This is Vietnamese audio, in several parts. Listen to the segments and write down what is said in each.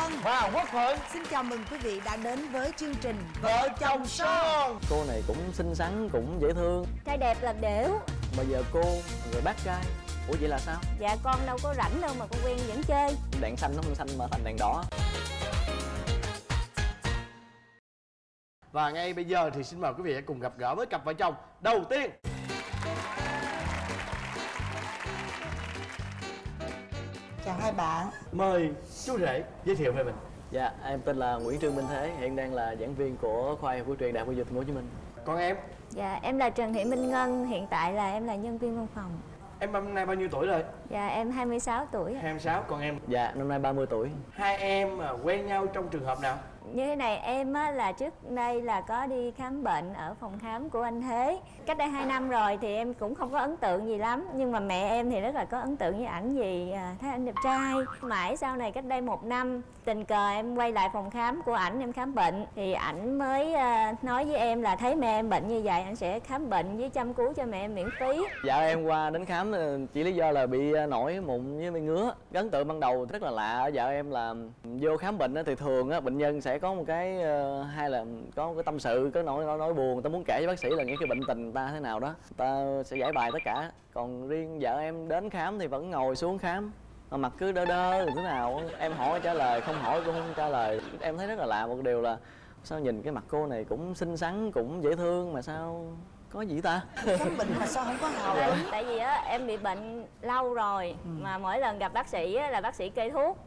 Vân và Quốc Thuận. xin chào mừng quý vị đã đến với chương trình Vợ chồng son. Cô này cũng xinh xắn, cũng dễ thương. Trai đẹp là đểu. Mà giờ cô rồi bác trai. Ủa vậy là sao? Dạ con đâu có rảnh đâu mà con quen vẫn chơi. Đèn xanh nó không xanh mà thành đèn đỏ. Và ngay bây giờ thì xin mời quý vị hãy cùng gặp gỡ với cặp vợ chồng đầu tiên. Chào hai bạn. Mời chú rể giới thiệu về mình. Dạ, em tên là Nguyễn Trương Minh Thế, hiện đang là giảng viên của khoa y học cổ truyền Đại học Y Dược Thành phố Hồ Chí Minh. Còn em? Dạ em là Trần Thị Minh Ngân, hiện tại là em là nhân viên văn phòng. Em năm nay bao nhiêu tuổi rồi? Dạ em 26 tuổi. 26. Còn em? Dạ, năm nay 30 tuổi. Hai em quen nhau trong trường hợp nào? Như thế này, em á, là trước đây là có đi khám bệnh ở phòng khám của anh Thế. Cách đây 2 năm rồi thì em cũng không có ấn tượng gì lắm. Nhưng mà mẹ em thì rất là có ấn tượng với ảnh vì thấy ảnh đẹp trai. Mãi sau này cách đây 1 năm, tình cờ em quay lại phòng khám của ảnh em khám bệnh. Thì ảnh mới nói với em là thấy mẹ em bệnh như vậy, ảnh sẽ khám bệnh với chăm cứu cho mẹ em miễn phí. Dạ em qua đến khám chỉ lý do là bị nổi mụn với bị ngứa. Cái ấn tượng ban đầu rất là lạ ở vợ em là vô khám bệnh thì thường bệnh nhân sẽ có một cái hay là có một cái tâm sự, có nỗi buồn, ta muốn kể với bác sĩ là những cái bệnh tình ta thế nào đó, ta sẽ giải bài tất cả. Còn riêng vợ em đến khám thì vẫn ngồi xuống khám mà mặt cứ đơ đơ thế nào, em hỏi trả lời, không hỏi cũng không trả lời. Em thấy rất là lạ một điều là sao nhìn cái mặt cô này cũng xinh xắn, cũng dễ thương mà sao có gì ta? Khám bệnh mà sao không có hào? Tại vì á em bị bệnh lâu rồi mà mỗi lần gặp bác sĩ á, là bác sĩ kê thuốc.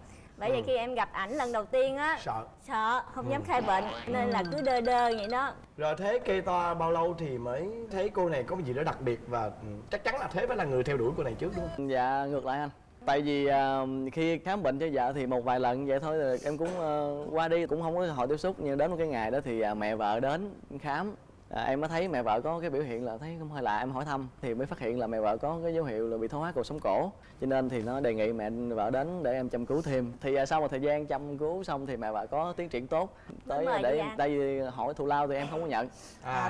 Bởi vậy khi em gặp ảnh lần đầu tiên á, sợ không dám khai bệnh nên là cứ đơ đơ vậy đó. Rồi thế kê toa bao lâu thì mới thấy cô này có cái gì đó đặc biệt và chắc chắn là Thế phải là người theo đuổi cô này trước đúng không? Dạ ngược lại anh. Tại vì khi khám bệnh cho vợ thì một vài lần vậy thôi rồi em cũng qua đi, cũng không có cơ hội tiếp xúc. Nhưng đến một cái ngày đó thì mẹ vợ đến khám. Em mới thấy mẹ vợ có cái biểu hiện là thấy không hơi lạ, em hỏi thăm thì mới phát hiện là mẹ vợ có cái dấu hiệu là bị thoái hóa cột sống cổ, cho nên thì nó đề nghị mẹ vợ đến để em chăm cứu thêm. Thì sau một thời gian chăm cứu xong thì mẹ vợ có tiến triển tốt tới để em, tại vì hỏi thù lao thì em không có nhận.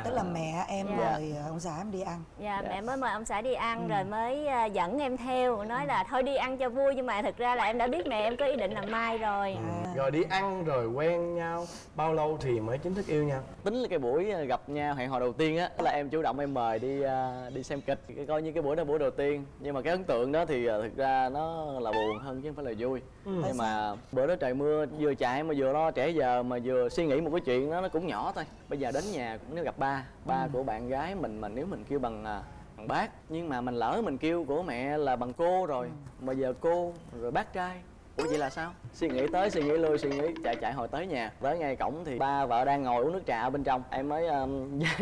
Tức là mẹ em mời ông xã em đi ăn. Dạ mẹ mới mời ông xã đi ăn rồi mới dẫn em theo, nói là thôi đi ăn cho vui, nhưng mà thực ra là em đã biết mẹ em có ý định làm mai rồi. Rồi đi ăn rồi quen nhau bao lâu thì mới chính thức yêu nhau? Tính là cái buổi gặp nhau hẹn hò đầu tiên á là em chủ động em mời đi xem kịch, coi như cái buổi đó buổi đầu tiên. Nhưng mà cái ấn tượng đó thì thực ra nó là buồn hơn chứ không phải là vui. Nhưng mà bữa đó trời mưa, vừa chạy mà vừa lo trễ giờ mà vừa suy nghĩ một cái chuyện đó, nó cũng nhỏ thôi. Bây giờ đến nhà cũng nếu gặp ba của bạn gái mình, mà nếu mình kêu bằng bác, nhưng mà mình lỡ mình kêu của mẹ là bằng cô rồi, mà giờ cô rồi bác trai. Ủa vậy là sao? Suy nghĩ tới, suy nghĩ lui, suy nghĩ chạy hồi tới nhà. Tới ngay cổng thì ba vợ đang ngồi uống nước trà ở bên trong. Em mới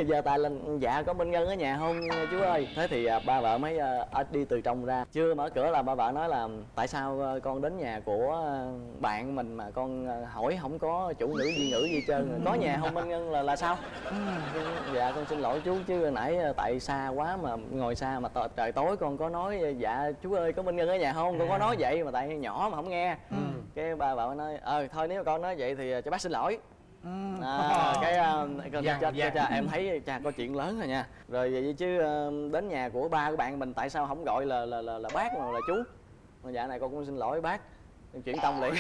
giơ tay lên, dạ có Minh Ngân ở nhà không chú ơi? Thế thì ba vợ mới đi từ trong ra. Chưa mở cửa là ba vợ nói là tại sao con đến nhà của bạn mình mà con hỏi không có chủ ngữ gì ngữ gì trơn. Có nhà không Minh Ngân là sao? Dạ con xin lỗi chú, chứ nãy tại xa quá mà ngồi xa mà trời tối con có nói dạ chú ơi có Minh Ngân ở nhà không? Con có nói vậy mà tại nhỏ mà không nghe. Cái ba vợ nói thôi nếu mà con nói vậy thì cho bác xin lỗi. Em thấy cha có chuyện lớn rồi nha. Rồi vậy chứ đến nhà của ba của bạn mình tại sao không gọi là bác mà là chú? Dạ này con cũng xin lỗi bác, em chuyển tông liền.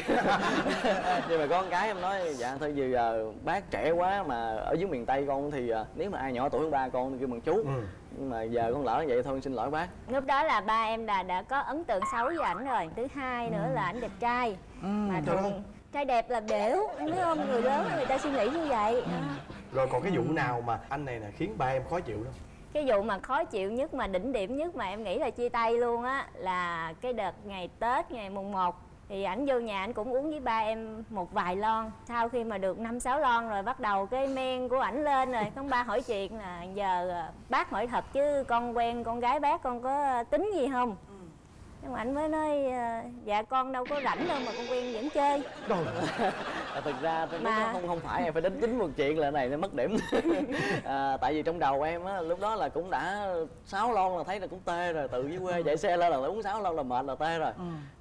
Nhưng mà có con cái em nói dạ thôi giờ bác trẻ quá mà ở dưới miền Tây con thì nếu mà ai nhỏ tuổi hơn ba con thì kêu bằng chú. Nhưng mà giờ con lỡ vậy thôi xin lỗi bác. Lúc đó là ba em đã có ấn tượng xấu với ảnh rồi. Thứ hai nữa là ảnh đẹp trai. Mà thường trai đẹp là đểu, biết không? Người lớn người ta suy nghĩ như vậy. Rồi còn cái vụ nào mà anh này nè khiến ba em khó chịu đâu? Cái vụ mà khó chịu nhất mà đỉnh điểm nhất mà em nghĩ là chia tay luôn á là cái đợt ngày Tết, ngày mùng 1 thì ảnh vô nhà ảnh cũng uống với ba em một vài lon. Sau khi mà được 5-6 lon rồi bắt đầu cái men của ảnh lên rồi. Con ba hỏi chuyện là giờ bác hỏi thật chứ con quen con gái bác con có tính gì không? Nhưng mà anh mới nói dạ con đâu có rảnh đâu mà con quen vẫn chơi. Thực ra mà không phải em phải đến tính một chuyện là này nó mất điểm. Tại vì trong đầu em á lúc đó là cũng đã 6 lon là thấy là cũng tê rồi, từ dưới quê chạy xe lên là uống 6 lon là mệt là tê rồi.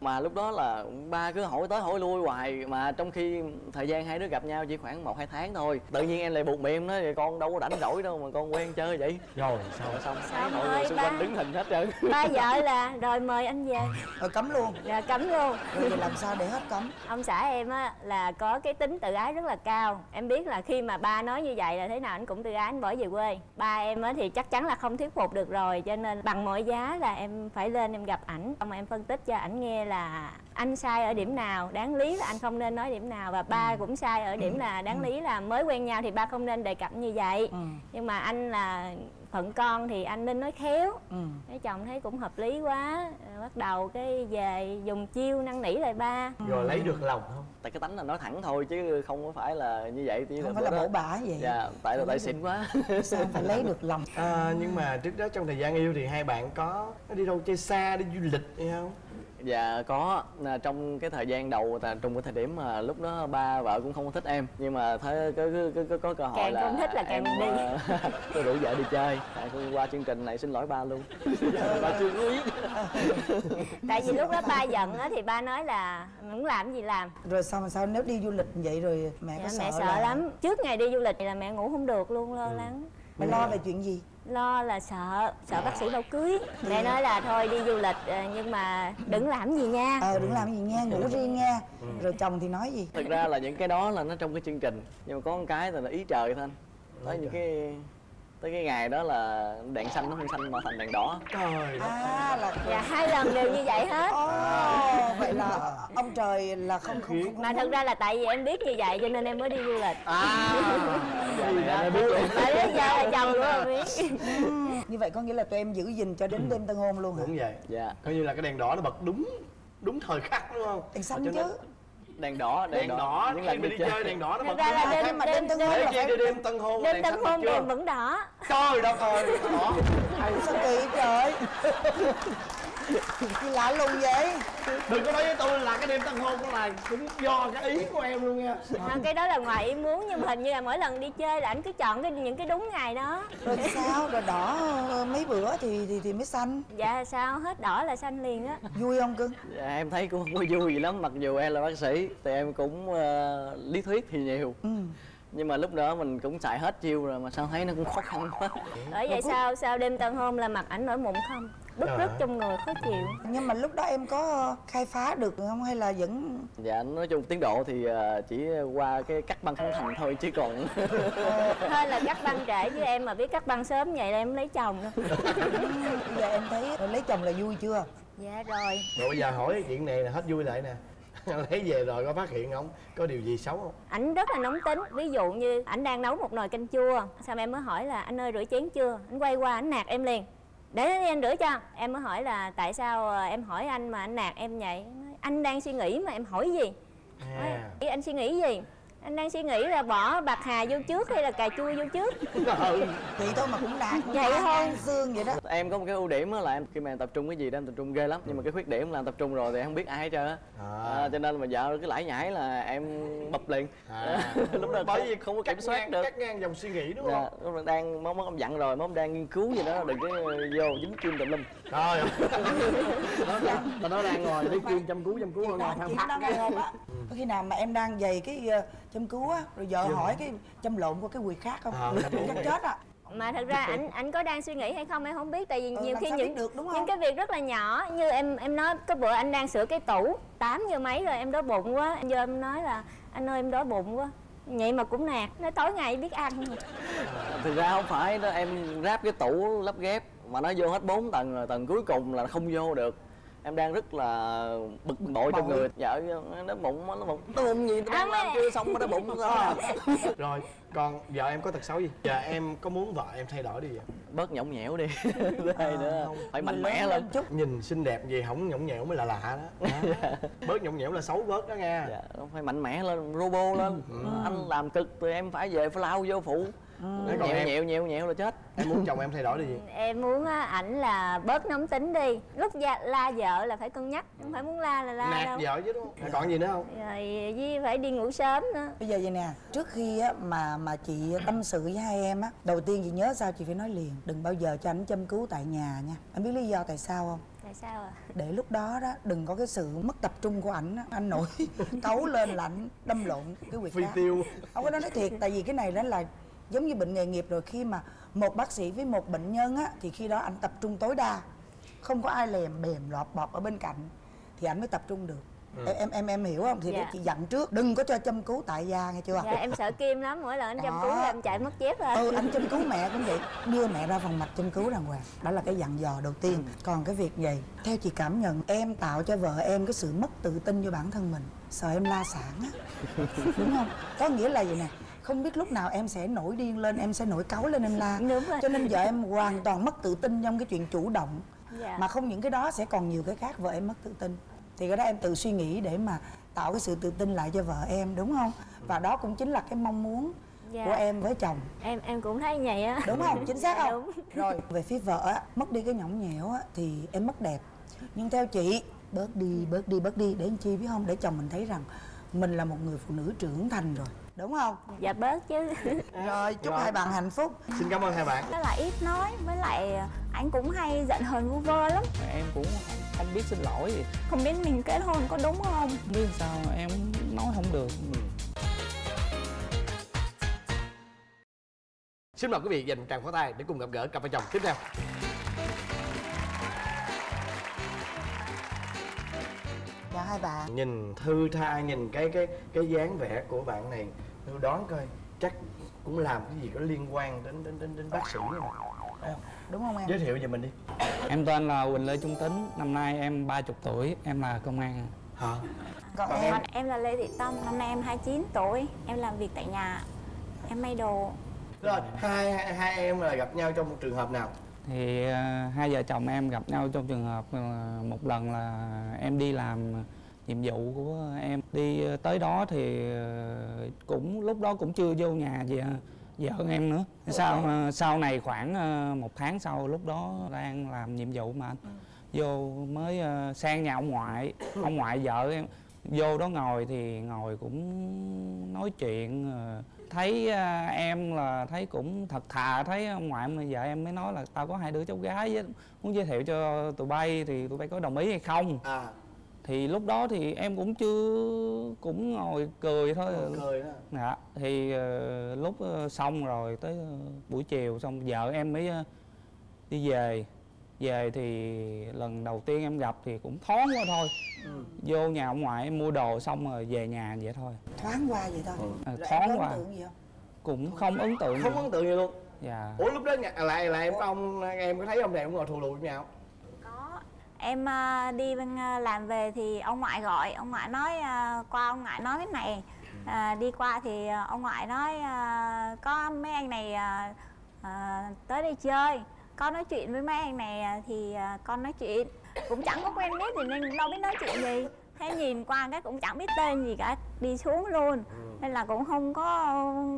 Mà lúc đó là ba cứ hỏi tới hỏi lui hoài, mà trong khi thời gian hai đứa gặp nhau chỉ khoảng 1-2 tháng thôi. Tự nhiên em lại buộc miệng nói con đâu có rảnh rỗi đâu mà con quen chơi vậy. Rồi xong mọi người xung quanh đứng hình hết trơn. Ba vợ là rồi mời anh về chơi. Rồi cấm luôn. Dạ cấm luôn. Rồi thì làm sao để hết cấm? Ông xã em á là có cái tính tự ái rất là cao. Em biết là khi mà ba nói như vậy là thế nào anh cũng tự ái, anh bỏ về quê. Ba em á thì chắc chắn là không thuyết phục được rồi, cho nên bằng mọi giá là em phải lên em gặp ảnh. Xong mà em phân tích cho ảnh nghe là anh sai ở điểm nào, đáng lý là anh không nên nói điểm nào, và ba cũng sai ở điểm là đáng lý là mới quen nhau thì ba không nên đề cập như vậy. Nhưng mà anh là phận con thì anh nên nói khéo. Cái chồng thấy cũng hợp lý quá, bắt đầu cái về dùng chiêu năn nỉ lại ba. Rồi lấy được lòng không? Tại cái tánh là nói thẳng thôi chứ không có phải là như vậy. Không phải là bổ bả vậy. Dạ, tại xịn quá. Sao phải lấy được lòng? Nhưng mà trước đó trong thời gian yêu thì hai bạn có đi đâu chơi xa, đi du lịch hay không? Dạ có, trong cái thời gian đầu trùng cái thời điểm mà lúc đó ba vợ cũng không có thích em, nhưng mà thấy có cơ hội càng là không thích là càng em, đi. tôi rủ vợ đi chơi. Qua chương trình này xin lỗi ba luôn. Ba chưa biết. Tại vì lúc đó ba giận á thì ba nói là muốn làm gì làm. Rồi sao nếu đi du lịch vậy rồi mẹ có Dạ, sợ mẹ sợ là... lắm. Trước ngày đi du lịch thì là mẹ ngủ không được luôn, lo lắng. Mẹ lo về chuyện gì? Lo là sợ bác sĩ bao cưới. Mẹ nói là thôi đi du lịch nhưng mà đừng làm gì nha. Đừng làm gì nha, ngủ riêng nha. Rồi chồng thì nói gì? Thực ra là những cái đó là nó trong cái chương trình, nhưng mà có một cái là ý trời thôi anh. Tới cái ngày đó là đèn xanh nó không xanh mà thành đèn đỏ. Trời đất. Là... Dạ 2 lần đều như vậy hết. Vậy là ông trời là không Mà thật ra là tại vì em biết như vậy cho nên em mới đi du lịch. Dạ biết luôn. Mà đến giờ là chồng của em biết. Như vậy có nghĩa là tụi em giữ gìn cho đến đêm tân hôn luôn hả? Đúng vậy. Dạ. Coi như là cái đèn đỏ nó bật đúng thời khắc đúng không? Đèn xanh Cho nên- chứ. Đèn đỏ, Đèn đỏ, những khi lần mình đi chơi đèn đỏ nó Thật bật ra là đúng. Nhưng mà đêm tân hôn Để là chi phải... đi đêm tân hôn Đêm đèn tân xanh hôn bật chưa? đèn vẫn đỏ. Trời đất ơi, đỏ. Sao kỳ trời? Gì lạ lùng vậy? Đừng có nói với tôi là cái đêm tân hôn của là cũng do cái ý của em luôn nha. Cái đó là ngoài ý muốn, nhưng mà hình như là mỗi lần đi chơi là anh cứ chọn những cái đúng ngày đó. Rồi sao? Rồi đỏ mấy bữa thì mới xanh. Dạ sao hết đỏ là xanh liền á. Vui không cưng? Dạ, em thấy cũng không có vui gì lắm, mặc dù em là bác sĩ thì em cũng lý thuyết thì nhiều. Nhưng mà lúc đó mình cũng xài hết chiêu rồi mà sao thấy nó cũng khó khăn quá. Bởi vậy sao đêm tân hôn là mặt ảnh nổi mụn không? Bứt rứt trong người khó chịu. Nhưng mà lúc đó em có khai phá được không hay là vẫn... Dạ nói chung tiến độ thì chỉ qua cái cắt băng khánh thành thôi chứ còn Thôi là cắt băng trễ, chứ em mà biết cắt băng sớm vậy là em lấy chồng rồi. Bây giờ em thấy lấy chồng là vui chưa? Dạ rồi. Rồi bây giờ hỏi chuyện này là hết vui lại nè. Lấy về rồi có phát hiện không? Có điều gì xấu không? Ảnh rất là nóng tính. Ví dụ như ảnh đang nấu một nồi canh chua, xong em mới hỏi là anh ơi rửa chén chưa? Anh quay qua ảnh nạt em liền. Để anh rửa cho. Em mới hỏi là tại sao em hỏi anh mà anh nạt em vậy? Anh đang suy nghĩ mà em hỏi gì? Ý anh suy nghĩ gì? Anh đang suy nghĩ là bỏ bạc hà vô trước hay là cà chua vô trước? Vậy thôi mà cũng đạt. Vậy thôi. Xương vậy đó. em có một cái ưu điểm là em khi mà em tập trung cái gì đó em tập trung ghê lắm, nhưng mà cái khuyết điểm là em tập trung rồi thì em không biết ai hết trơn á. Cho nên mà vợ cứ lải nhải là em bập liền. Lúc đó Bởi vì không có kiểm soát được. Cắt ngang dòng suy nghĩ đúng Dạ, không? lúc đó đang món ông dặn rồi, món đang nghiên cứu gì đó đừng có vô dính kim tùm lum. Trời ơi. Nó đang ngồi lấy kim chăm cứu Chuyện đó phăng ngày hôm á. Có khi nào mà em đang dày cái châm cứu á, rồi vợ hỏi cái châm lộn qua cái quyệt khác không? Chắc chết á. Mà thật ra ảnh có đang suy nghĩ hay không em không biết, tại vì nhiều làm khi sao những biết được, đúng không? những cái việc rất là nhỏ, như em nói cái bữa anh đang sửa cái tủ 8 giờ mấy rồi em đói bụng quá, giờ em nói là anh ơi em đói bụng quá, vậy mà cũng nạt, nói tối ngày biết ăn. Thực ra không phải đó, em ráp cái tủ lắp ghép mà nó vô hết 4 tầng rồi, tầng cuối cùng là không vô được. Em đang rất là bực bội trong người. Vợ nó bụng gì nó đang làm chưa xong mà nó bụng sao. Rồi, còn vợ em có tật xấu gì? Giờ em có muốn vợ em thay đổi điều gì? Bớt nhõng nhẽo đi. Đây nữa phải mạnh mẽ lên chút. Nhìn xinh đẹp gì không nhõng nhẽo mới là lạ đó. Bớt nhõng nhẽo là xấu bớt đó nha. Dạ, phải mạnh mẽ lên, robo lên. Anh làm cực tụi em phải về phải lao vô phụ. Còn em? Nhẹo là chết. Em muốn chồng em thay đổi điều gì? Em muốn ảnh là bớt nóng tính đi, lúc la vợ là phải cân nhắc, không phải muốn la là la Nạt đâu. vợ chứ đúng không? Còn gì nữa không? Rồi với phải đi ngủ sớm nữa. Bây giờ vậy nè, trước khi á mà chị tâm sự với hai em á, đầu tiên chị nhớ sao chị phải nói liền, đừng bao giờ cho ảnh châm cứu tại nhà nha. Anh biết lý do tại sao không? Tại sao à? Để lúc đó đó đừng có cái sự mất tập trung của ảnh á, anh nổi cáu lên là ảnh đâm lộn cái quyệt Phi khác. tiêu. Không có nói thiệt, tại vì cái này đó là giống như bệnh nghề nghiệp rồi, khi mà một bác sĩ với một bệnh nhân á thì khi đó anh tập trung tối đa, không có ai lèm bèm lọt bọt ở bên cạnh thì ảnh mới tập trung được. Em hiểu không? Thì Dạ. chị dặn trước đừng có cho châm cứu tại gia nghe chưa? Dạ em sợ kim lắm, mỗi lần anh châm cứu là em chạy mất dép rồi. Anh châm cứu mẹ cũng vậy, đưa mẹ ra phòng mạch châm cứu đàng hoàng. Đó là cái dặn dò đầu tiên. Còn cái việc gì theo chị cảm nhận em tạo cho vợ em cái sự mất tự tin vô bản thân mình, sợ em la sản á. Đúng không? Có nghĩa là gì nè, không biết lúc nào em sẽ nổi điên lên, em sẽ nổi cáu lên em la. Đúng rồi. Cho nên vợ em hoàn toàn mất tự tin trong cái chuyện chủ động. Dạ. Mà không những cái đó sẽ còn nhiều cái khác vợ em mất tự tin. Thì cái đó em tự suy nghĩ để mà tạo cái sự tự tin lại cho vợ em, đúng không? Và đó cũng chính là cái mong muốn Dạ. của em với chồng, Em cũng thấy vậy á. đúng không? Chính xác không? Đúng. Rồi về phía vợ á, mất đi cái nhõng nhẽo á thì em mất đẹp. Nhưng theo chị, bớt đi để làm chi biết không? Để chồng mình thấy rằng mình là một người phụ nữ trưởng thành rồi, đúng không? Dạ bớt chứ. Rồi chúc Rồi. hai bạn hạnh phúc. Xin cảm ơn hai bạn. Đó là ít nói, với lại anh cũng hay giận hờn vu vơ lắm. Em cũng không biết xin lỗi gì. Không biết mình kết hôn có đúng không? Không biết sao em nói không được. Xin mời quý vị dành một tràng pháo tay để cùng gặp gỡ cặp vợ chồng tiếp theo. Chào hai bạn. Nhìn thư tha, nhìn cái dáng vẻ của bạn này, tôi đoán coi chắc cũng làm cái gì có liên quan đến bác sĩ này. Đúng không em? Giới thiệu về mình đi. Em tên là Quỳnh Lê Trung Tính, năm nay em 30 tuổi, em là công an. Hả? Còn Còn em? Còn em là Lê Thị Tâm, năm nay em 29 tuổi. Em làm việc tại nhà, em may đồ. Rồi, hai em là gặp nhau trong một trường hợp nào? Thì hai vợ chồng em gặp nhau trong trường hợp một lần là em đi làm nhiệm vụ của em. Đi tới đó thì cũng lúc đó cũng chưa vô nhà vợ em nữa. Sau này khoảng 1 tháng sau, lúc đó đang làm nhiệm vụ mà anh vô mới sang nhà ông ngoại vợ em vô đó ngồi thì ngồi cũng nói chuyện, thấy em là thấy cũng thật thà, thấy ông ngoại mà vợ em mới nói là tao có 2 đứa cháu gái với, muốn giới thiệu cho tụi bay thì tụi bay có đồng ý hay không. Thì lúc đó thì em cũng chưa, cũng ngồi cười thôi. Cười đó. Dạ, thì lúc xong rồi tới buổi chiều xong vợ em mới đi về thì lần đầu tiên em gặp thì cũng thoáng quá thôi. Vô nhà ông ngoại em mua đồ xong rồi về nhà vậy thôi. Thoáng qua vậy thôi. Thoáng Em có qua, ấn tượng gì không? cũng không ấn tượng. Không ấn tượng gì luôn. Dạ. Ủa lúc đó là em có em có thấy ông này ông ngồi thù lù với nhau? Có. Em đi bên làm về thì ông ngoại gọi, ông ngoại nói qua ông ngoại nói cái này. Đi qua thì ông ngoại nói có mấy anh này tới đây chơi, con nói chuyện với mấy anh này thì con nói chuyện, cũng chẳng có quen biết thì nên đâu biết nói chuyện gì. Thế nhìn qua cái cũng chẳng biết tên gì cả, đi xuống luôn. Nên là cũng không có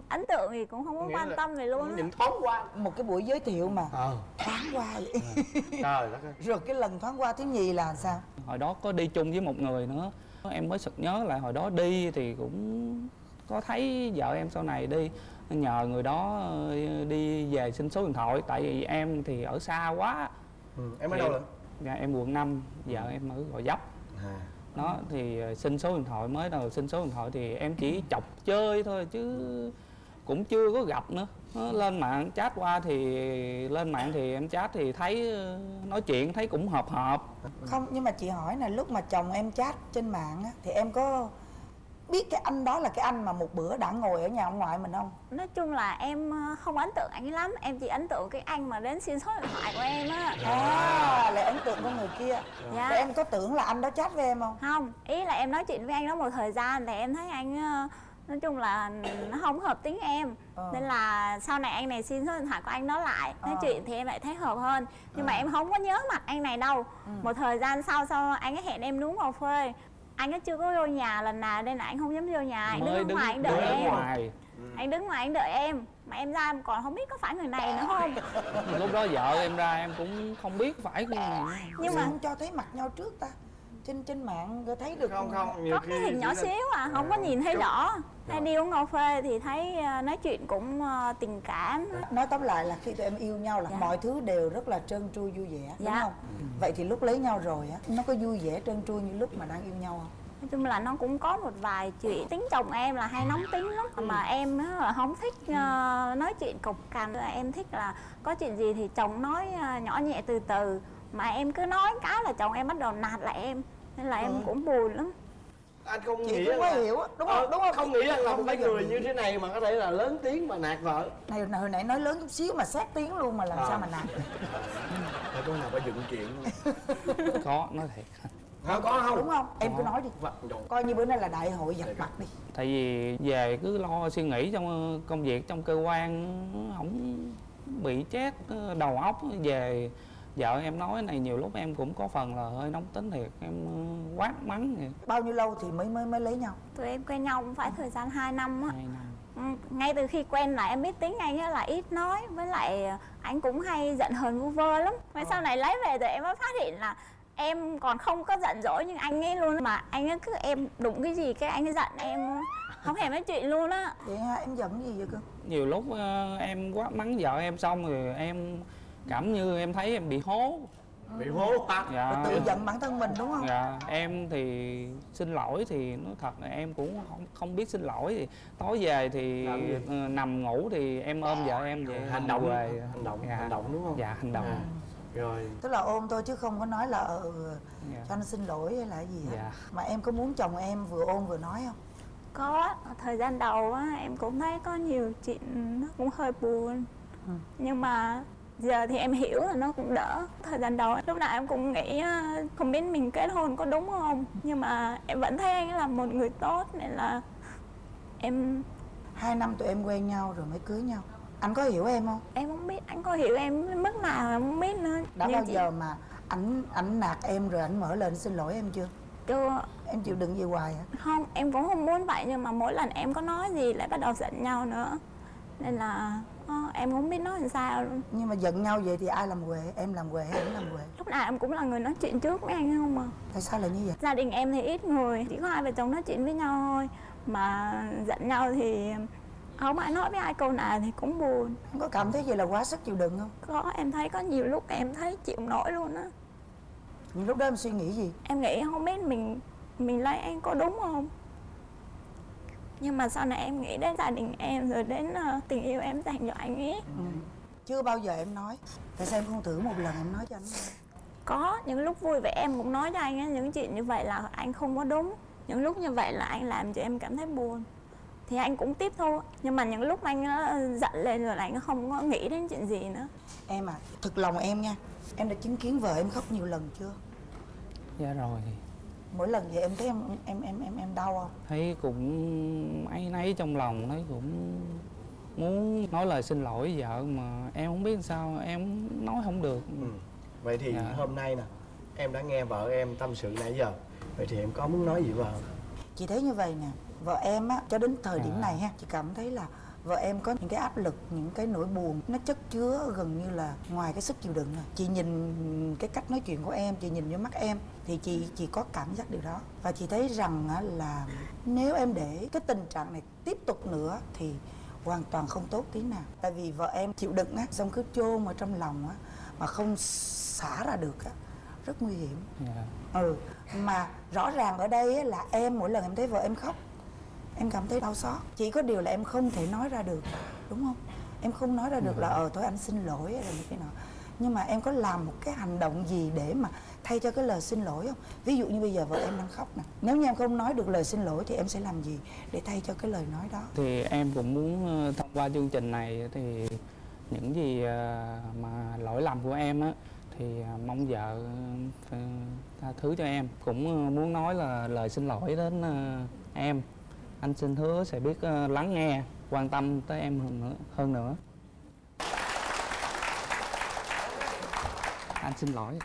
ấn tượng gì, cũng không có quan tâm gì luôn á. Nhìn thoáng qua. Một cái buổi giới thiệu mà thoáng qua vậy. Trời đất ơi. Rồi cái lần thoáng qua thứ nhì là sao? Hồi đó có đi chung với một người nữa, em mới sực nhớ lại hồi đó đi thì cũng có thấy vợ em sau này đi, nhờ người đó đi về xin số điện thoại, tại vì em thì ở xa quá. Em ở đâu rồi? Dạ em quận 5, vợ em ở Gò Vấp. Đó thì xin số điện thoại, mới đầu xin số điện thoại thì em chỉ chọc chơi thôi chứ cũng chưa có gặp nữa. Lên mạng chat qua thì lên mạng thì em chat thì thấy nói chuyện thấy cũng hợp. Không, nhưng mà chị hỏi là lúc mà chồng em chat trên mạng á, thì em có biết cái anh đó là cái anh mà một bữa đã ngồi ở nhà ông ngoại mình không? Nói chung là em không ấn tượng anh ấy lắm, em chỉ ấn tượng cái anh mà đến xin số điện thoại của em á. Lại ấn tượng con người kia. Dạ. Rồi em có tưởng là anh đó chat với em không? Không, ý là em nói chuyện với anh đó một thời gian thì em thấy anh nói chung là nó không hợp tính em. Nên là sau này anh này xin số điện thoại của anh đó lại nói chuyện thì em lại thấy hợp hơn. Nhưng mà em không có nhớ mặt anh này đâu. Một thời gian sau anh ấy hẹn em đúng cà phê, anh ấy chưa có vô nhà lần nào nên là anh không dám vô nhà, anh đứng ở ngoài anh đợi em. Anh đứng ngoài anh đợi em, mà em ra em còn không biết có phải người này nữa không. Lúc đó vợ em ra em cũng không biết phải người này. Nhưng mà không cho thấy mặt nhau trước ta? Trên mạng có thấy được Không. Có cái hình nhỏ xíu không có nhìn thấy rõ. Hay đi uống cà phê thì thấy nói chuyện cũng tình cảm. Nói tóm lại là khi tụi em yêu nhau là mọi thứ đều rất là trơn tru vui vẻ, đúng không? Vậy thì lúc lấy nhau rồi á, nó có vui vẻ trơn tru như lúc mà đang yêu nhau không? Nói chung là nó cũng có một vài chuyện. Tính chồng em là hay nóng tính lắm. Mà em là không thích nói chuyện cộc cằn. Em thích là có chuyện gì thì chồng nói nhỏ nhẹ từ từ. Mà em cứ nói cái là chồng em bắt đầu nạt lại em, nên là em cũng buồn lắm. Anh không Chị nghĩ cũng có là hiểu đúng không? Đúng không? không nghĩ rằng là Không một cái bao giờ người nghĩ. như thế này mà có thể là lớn tiếng mà nạt vợ. Này hồi nãy nói lớn chút xíu mà xét tiếng luôn mà làm sao mà nạt. Phải có nào phải dựng chuyện không? Có, nói thiệt. Có không? Đúng không? Em cứ nói đi. Vâng, rồi. Coi như bữa nay là đại hội giặt mặt đi. Tại vì về cứ lo suy nghĩ trong công việc trong cơ quan, không bị chát đầu óc. Về vợ em nói này nhiều lúc em cũng có phần là hơi nóng tính thiệt, em quát mắng vậy. Bao nhiêu lâu thì mới lấy nhau? Tụi em quen nhau cũng phải thời gian 2 năm á. 2 năm. Ngay từ khi quen là em biết tính anh ấy là ít nói, với lại anh cũng hay giận hờn vu vơ lắm. Mà sau này lấy về rồi em mới phát hiện là em còn không có giận dỗi nhưng anh ấy luôn, mà anh ấy cứ em đụng cái gì cái anh ấy giận em không hề nói chuyện luôn á. Vậy ha, em giận gì vậy cơ? Nhiều lúc em quát mắng vợ em xong rồi em cảm như em thấy em bị hố. Bị hố hả? Dạ. Tự giận bản thân mình đúng không? Dạ, em thì xin lỗi thì nói thật là em cũng không biết xin lỗi, thì tối về thì nằm ngủ thì em ôm vợ em về Hành động, về. hành Dạ. động đúng không? Dạ, hành động. Rồi. Tức là ôm thôi chứ không có nói là Dạ. cho anh xin lỗi hay là gì hết. Dạ. Mà em có muốn chồng em vừa ôm vừa nói không? Có, thời gian đầu á em cũng thấy có nhiều chuyện nó cũng hơi buồn. Nhưng mà giờ thì em hiểu là nó cũng đỡ. Thời gian đầu lúc nào em cũng nghĩ không biết mình kết hôn có đúng không, nhưng mà em vẫn thấy anh ấy là một người tốt nên là em 2 năm tụi em quen nhau rồi mới cưới nhau. Anh có hiểu em không? không biết anh có hiểu em đến mức nào em không biết nữa. Đã Nhưng bao giờ mà ảnh nạt em rồi ảnh mở lên xin lỗi em chưa? chưa. Em chịu đựng gì hoài hả? Không, em cũng không muốn vậy, nhưng mà mỗi lần em có nói gì lại bắt đầu giận nhau nữa. Nên là em không biết nói làm sao luôn. Nhưng mà giận nhau vậy thì ai làm quệ? Em làm quệ hay ảnh làm quệ? Lúc nào em cũng là người nói chuyện trước với anh không à. Tại sao lại như vậy? Gia đình em thì ít người, chỉ có hai vợ chồng nói chuyện với nhau thôi. Mà giận nhau thì không ai nói với ai câu nào thì cũng buồn. Em có cảm thấy vậy là quá sức chịu đựng không? Có, em thấy có nhiều lúc em thấy chịu không nổi luôn á. Những lúc đó em suy nghĩ gì? Em nghĩ không biết mình lấy anh có đúng không. Nhưng mà sau này em nghĩ đến gia đình em rồi đến tình yêu em dành cho anh ấy. Chưa bao giờ em nói. Tại sao em không thử một lần em nói cho anh nghe? Có, những lúc vui vẻ em cũng nói cho anh ấy những chuyện như vậy là anh không có đúng. Những lúc như vậy là anh làm cho em cảm thấy buồn thì anh cũng tiếp thu. Nhưng mà những lúc anh giận lên rồi anh không có nghĩ đến chuyện gì nữa. Em à, thực lòng em nha, em đã chứng kiến vợ em khóc nhiều lần chưa? Dạ rồi. Mỗi lần vậy em thấy em đau không? Thấy cũng áy náy trong lòng, thấy cũng muốn nói lời xin lỗi vợ mà em không biết làm sao, em nói không được. Vậy thì Dạ. hôm nay nè, em đã nghe vợ em tâm sự nãy giờ. Vậy thì em có muốn nói gì với vợ không? Chị thấy như vậy nè, vợ em á, cho đến thời điểm này ha, chị cảm thấy là vợ em có những cái áp lực, những cái nỗi buồn nó chất chứa gần như là ngoài cái sức chịu đựng rồi. Chị nhìn cái cách nói chuyện của em, chị nhìn vô mắt em thì chị có cảm giác điều đó. Và chị thấy rằng á, là nếu em để cái tình trạng này tiếp tục nữa thì hoàn toàn không tốt tí nào. Tại vì vợ em chịu đựng á, xong cứ chôn ở trong lòng á, mà không xả ra được á, rất nguy hiểm. Dạ. Mà rõ ràng ở đây á, là em mỗi lần em thấy vợ em khóc em cảm thấy đau xót. Chỉ có điều là em không thể nói ra được, đúng không? Em không nói ra được là thôi anh xin lỗi hay là như thế nào. Nhưng mà em có làm một cái hành động gì để mà thay cho cái lời xin lỗi không? Ví dụ như bây giờ vợ em đang khóc nè, nếu như em không nói được lời xin lỗi thì em sẽ làm gì để thay cho cái lời nói đó? Thì em cũng muốn thông qua chương trình này thì những gì mà lỗi lầm của em á thì mong vợ tha thứ cho em. Cũng muốn nói là lời xin lỗi đến em. Anh xin hứa sẽ biết lắng nghe, quan tâm tới em hơn nữa. Anh xin lỗi.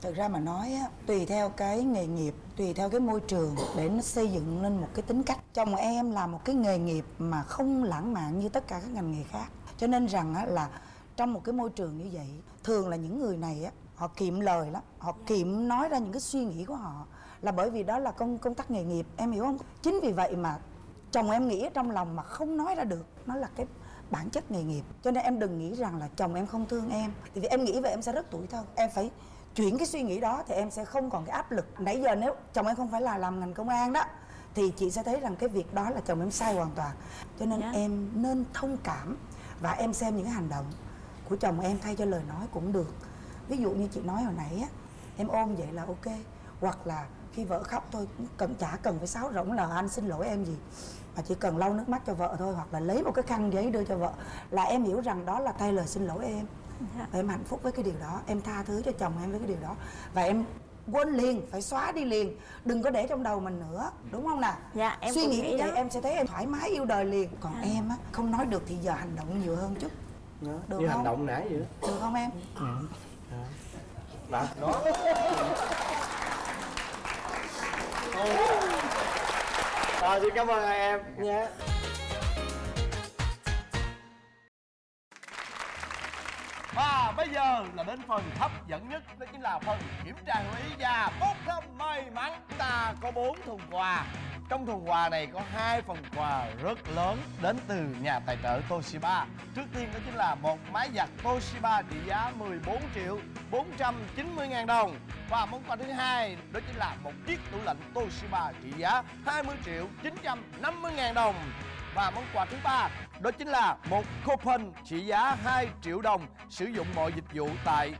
Thực ra mà nói á, tùy theo cái nghề nghiệp, tùy theo cái môi trường để nó xây dựng nên một cái tính cách. Chồng em là một cái nghề nghiệp mà không lãng mạn như tất cả các ngành nghề khác. Cho nên rằng á, là trong một cái môi trường như vậy, thường là những người này á, họ kiệm lời lắm, họ kiệm nói ra những cái suy nghĩ của họ, là bởi vì đó là công tác nghề nghiệp, em hiểu không? Chính vì vậy mà chồng em nghĩ ở trong lòng mà không nói ra được, nó là cái bản chất nghề nghiệp. Cho nên em đừng nghĩ rằng là chồng em không thương em, thì vì em nghĩ vậy em sẽ rất tủi thân. Em phải chuyển cái suy nghĩ đó thì em sẽ không còn cái áp lực. Nãy giờ nếu chồng em không phải là làm ngành công an đó thì chị sẽ thấy rằng cái việc đó là chồng em sai hoàn toàn. Cho nên em nên thông cảm Và em xem những cái hành động của chồng em thay cho lời nói cũng được. Ví dụ như chị nói hồi nãy á, em ôm vậy là ok. Hoặc là khi vợ khóc thôi, chả cần phải sáo rỗng là anh xin lỗi em gì, mà chỉ cần lau nước mắt cho vợ thôi, hoặc là lấy một cái khăn giấy đưa cho vợ, là em hiểu rằng đó là thay lời xin lỗi em. Và em hạnh phúc với cái điều đó, em tha thứ cho chồng em với cái điều đó. Và em quên liền, phải xóa đi liền, đừng có để trong đầu mình nữa, đúng không nào? Dạ, em suy cũng nghĩ nghĩ như vậy đó. em sẽ thấy em thoải mái yêu đời liền. Còn em á, không nói được thì giờ hành động nhiều hơn chút. Được như không? hành động nãy vậy đó. Được không em? Đó. Đó. Rồi, xin cảm ơn hai em nha. Và bây giờ là đến phần hấp dẫn nhất, đó chính là phần kiểm tra hữu ý và bốc thăm may mắn. Ta có 4 thùng quà. Trong thùng quà này có 2 phần quà rất lớn đến từ nhà tài trợ Toshiba. Trước tiên đó chính là một máy giặt Toshiba trị giá 14 triệu 490 ngàn đồng. Và món quà thứ hai đó chính là một chiếc tủ lạnh Toshiba trị giá 20 triệu 950 ngàn đồng. Và món quà thứ ba đó chính là một coupon trị giá 2 triệu đồng sử dụng mọi dịch vụ tại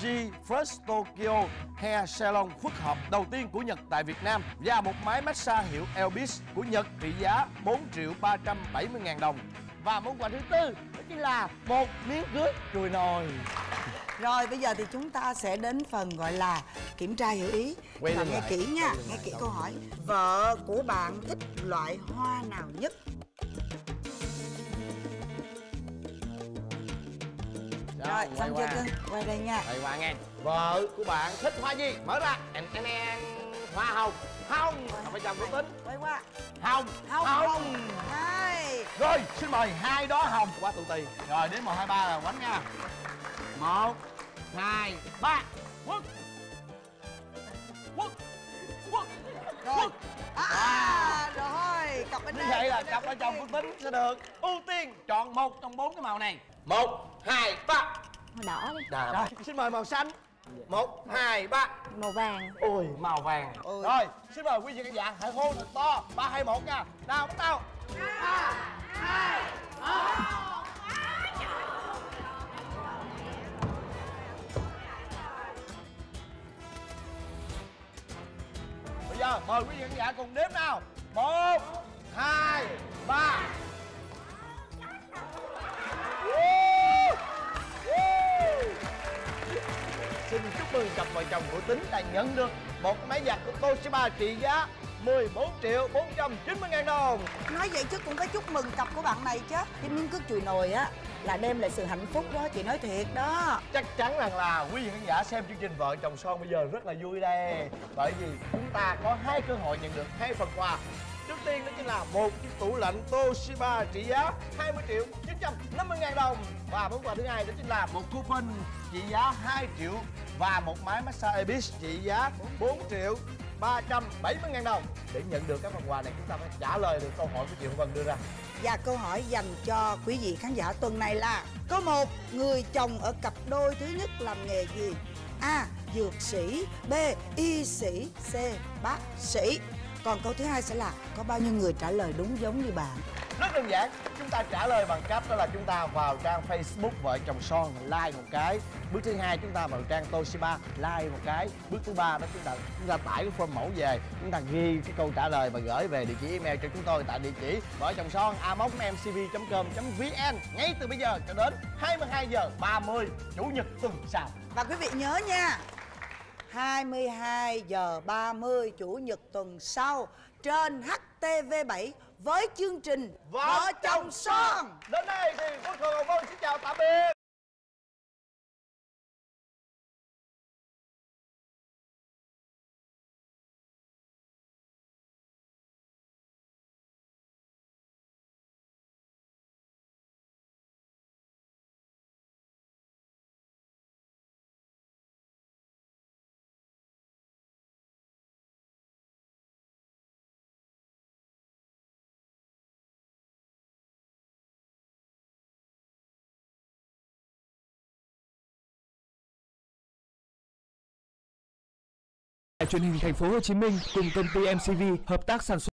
G First Tokyo Hair Salon phức hợp đầu tiên của Nhật tại Việt Nam, và một máy massage hiệu Elvis của Nhật trị giá 4 triệu 370 ngàn đồng. Và món quà thứ tư đó chính là một miếng cưới chùi nồi. Rồi bây giờ thì chúng ta sẽ đến phần gọi là kiểm tra hiểu ý. Quay Bạn lưng nghe lại. kỹ nha, nghe kỹ câu hỏi. Vợ của bạn thích loại hoa nào nhất? Rồi, xong chưa cưng? Quay đây nha. Đây qua nghe. Vợ của bạn thích hoa gì? Mở ra. Hoa hồng. Hồng. Cặp vợ chồng của Tính. Quay qua. Hồng. Hồng. Hai. Rồi, xin mời hai đó hồng qua tụ tì. Rồi, đến 1, 2, 3 là quánh nha. 1, 2, 3. Quất. Quất. Quất. Rồi. Rồi, cặp bên Như đây. vậy là cặp vợ chồng của Tính sẽ được ưu tiên chọn một trong 4 cái màu này. 1, 2, 3. Màu đỏ đi. Rồi, xin mời màu xanh. 1, 2, 3. Màu vàng. Ôi, màu vàng. Ôi. Rồi, xin mời quý vị khán giả hãy hô thật to. 3, 2, 1 nha. Nào, bắt đầu. 3, 2, 1. Bây giờ mời quý vị khán giả cùng đếm nào. 1, 2, 3. Xin chúc mừng cặp vợ chồng của Tính đã nhận được một cái máy giặt của Toshiba trị giá 14 triệu 490 ngàn đồng. Nói vậy chứ cũng phải chúc mừng cặp của bạn này chứ. Cái miếng cước chùi nồi á là đem lại sự hạnh phúc đó, chị nói thiệt đó. Chắc chắn rằng là quý vị khán giả xem chương trình Vợ Chồng Son bây giờ rất là vui đây. Bởi vì chúng ta có 2 cơ hội nhận được 2 phần quà. Trước tiên đó chính là một chiếc tủ lạnh Toshiba trị giá 20 triệu 950 ngàn đồng. Và món quà thứ hai đó chính là một coupon trị giá 2 triệu và một máy massage Elvis trị giá 4 triệu 370 ngàn đồng. Để nhận được các phần quà này chúng ta phải trả lời được câu hỏi của chị Hồng Vân đưa ra. Và câu hỏi dành cho quý vị khán giả tuần này là: có một người chồng ở cặp đôi thứ nhất làm nghề gì? A. Dược sĩ. B. Y sĩ. C. Bác sĩ. Còn câu thứ hai sẽ là có bao nhiêu người trả lời đúng giống như bạn? Rất đơn giản, chúng ta trả lời bằng cách đó là chúng ta vào trang Facebook Vợ Chồng Son, like một cái. Bước thứ hai chúng ta vào trang Toshiba, like một cái. Bước thứ ba đó chúng ta tải cái form mẫu về, chúng ta ghi cái câu trả lời và gửi về địa chỉ email cho chúng tôi tại địa chỉ vợ chồng son amos.mcv.com.vn ngay từ bây giờ cho đến 22h30 chủ nhật tuần sau. Và quý vị nhớ nha, 22h30 chủ nhật tuần sau trên HTV7 với chương trình Vợ Chồng Son. Đến đây thì Quốc Cường Hồng Vân xin chào tạm biệt. Đài truyền hình thành phố Hồ Chí Minh cùng công ty MCV hợp tác sản xuất